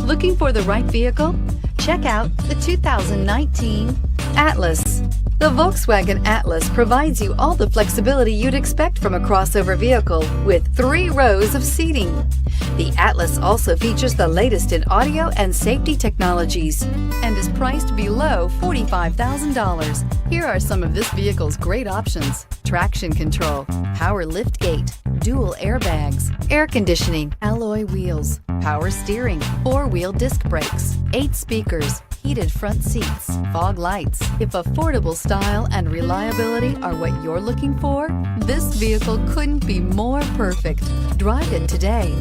Looking for the right vehicle? Check out the 2019 Atlas. The Volkswagen Atlas provides you all the flexibility you'd expect from a crossover vehicle with 3 rows of seating. The Atlas also features the latest in audio and safety technologies and is priced below $45,000. Here are some of this vehicle's great options: traction control, power liftgate, dual airbags, air conditioning, alloy wheels, power steering, 4-wheel disc brakes, 8 speakers, heated front seats, fog lights. If affordable style and reliability are what you're looking for, this vehicle couldn't be more perfect. Drive it today.